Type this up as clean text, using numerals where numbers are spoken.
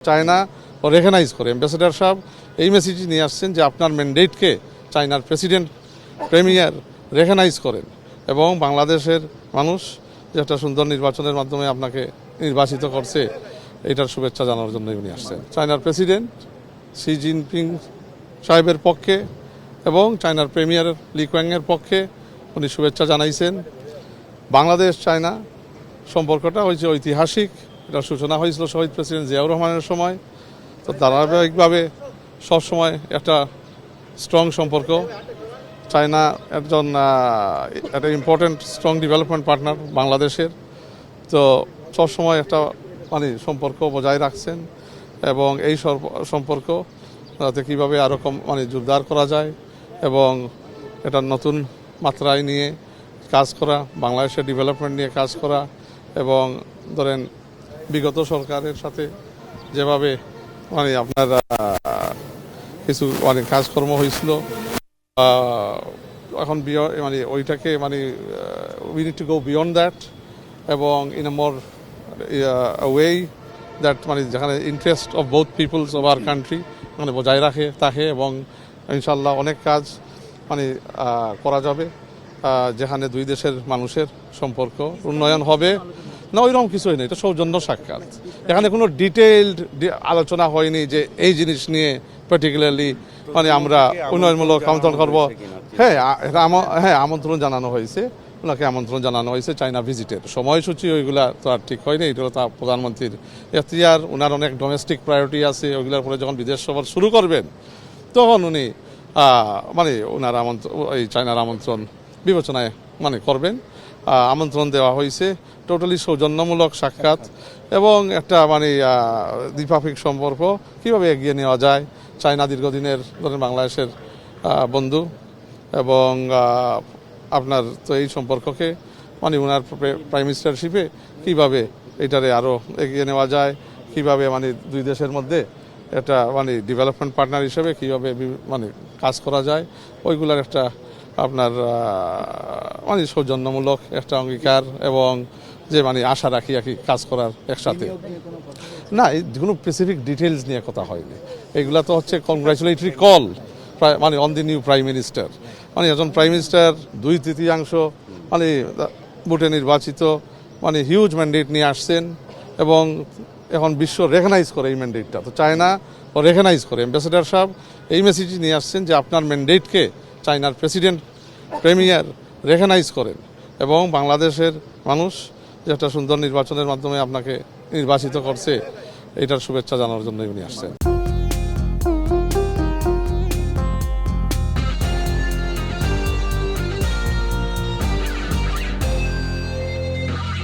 China ও recognise করে ambassador সাহেব এই মেসেজটি নিয়ে আসছেন যে আপনার ম্যান্ডেটকে চায়নার প্রেসিডেন্ট প্রেমিয়ার রেকগনাইজ করেন এবং বাংলাদেশের মানুষ যে একটা সুন্দর নির্বাচনের মাধ্যমে আপনাকে নির্বাচিত করছে এটার শুভেচ্ছা জানানোর জন্য উনি আসছেন। চায়নার প্রেসিডেন্ট শি জিনপিং সাহেবের পক্ষে এবং চায়নার প্রেমিয়ার লি কুয়াংয়ের পক্ষে উনি শুভেচ্ছা জানাইছেন। বাংলাদেশ চায়না সম্পর্কটা হয়েছে ঐতিহাসিক, এটার সূচনা হয়েছিল শহীদ প্রেসিডেন্ট জিয়াউর রহমানের সময়। তো ধারাবাহিকভাবে সবসময় একটা স্ট্রং সম্পর্ক। চায়না একটা ইম্পর্টেন্ট স্ট্রং ডেভেলপমেন্ট পার্টনার বাংলাদেশের। তো সবসময় একটা সম্পর্ক বজায় রাখছেন এবং এই সম্পর্ক যাতে কীভাবে আরও জোরদার করা যায় এবং এটা নতুন মাত্রায় নিয়ে কাজ করা, বাংলাদেশের ডেভেলপমেন্ট নিয়ে কাজ করা এবং ধরেন বিগত সরকারের সাথে যেভাবে আপনার কিছু কাজকর্ম হয়েছিল এখন ওইটাকে we need to go beyond that এবং in a more way that যেখানে interest of both peoples of our country বজায় থাকে এবং ইনশাল্লাহ অনেক কাজ করা যাবে যেখানে দুই দেশের মানুষের সম্পর্ক উন্নয়ন হবে না। ওইরকম কিছুই নেই, এটা সৌজন্য সাক্ষাৎ। এখানে কোনো ডিটেইলড আলোচনা হয়নি যে এই জিনিস নিয়ে পার্টিকুলারলি আমরা উন্নয়নমূলক আমন্ত্রণ করব। হ্যাঁ, আমন্ত্রণ জানানো হয়েছে, ওনাকে আমন্ত্রণ জানানো হয়েছে চায়না ভিজিটের সময়সূচি ওইগুলা তো আর ঠিক হয়নি। এটা হলো তার প্রধানমন্ত্রীর এখতিয়ার। ওনার অনেক ডোমেস্টিক প্রায়োরিটি আছে, ওইগুলোর পরে যখন বিদেশ সফর শুরু করবেন তখন উনি ওনার এই চায়নার আমন্ত্রণ বিবেচনায় করবেন। আমন্ত্রণ দেওয়া হয়েছে, টোটালি সৌজন্যমূলক সাক্ষাৎ এবং একটা দ্বিপাক্ষিক সম্পর্ক কীভাবে এগিয়ে নেওয়া যায়। চায়না দীর্ঘদিনের বাংলাদেশের বন্ধু এবং আপনার তো এই সম্পর্ককে ওনার প্রাইম মিনিস্টারশিপে কীভাবে এটারে আরও এগিয়ে নেওয়া যায়, কীভাবে দুই দেশের মধ্যে একটা ডেভেলপমেন্ট পার্টনার হিসেবে কীভাবে কাজ করা যায়, ওইগুলার একটা আপনার সৌজন্যমূলক একটা অঙ্গীকার এবং যে আশা রাখি কাজ করার একসাথে। না, কোনো স্পেসিফিক ডিটেলস নিয়ে কথা হয়নি। এগুলা তো হচ্ছে congratulatory call on the new prime minister. একজন প্রাইম মিনিস্টার 2/3 ভোটে নির্বাচিত হিউজ ম্যান্ডেট নিয়ে আসছেন এবং এখন বিশ্ব রেকগনাইজ করে এই ম্যান্ডেটটা। তো চায়না ও রেকগনাইজ করে অ্যাম্বাসেডর সাহেব এই মেসেজটি নিয়ে আসছেন যে আপনার ম্যান্ডেটকে চায়নার প্রেসিডেন্ট প্রেমিয়ার রেকগনাইজ করেন এবং বাংলাদেশের মানুষ যে একটা সুন্দর নির্বাচনের মাধ্যমে আপনাকে নির্বাচিত করছে এটার শুভেচ্ছা জানানোর জন্য উনি আসছেন।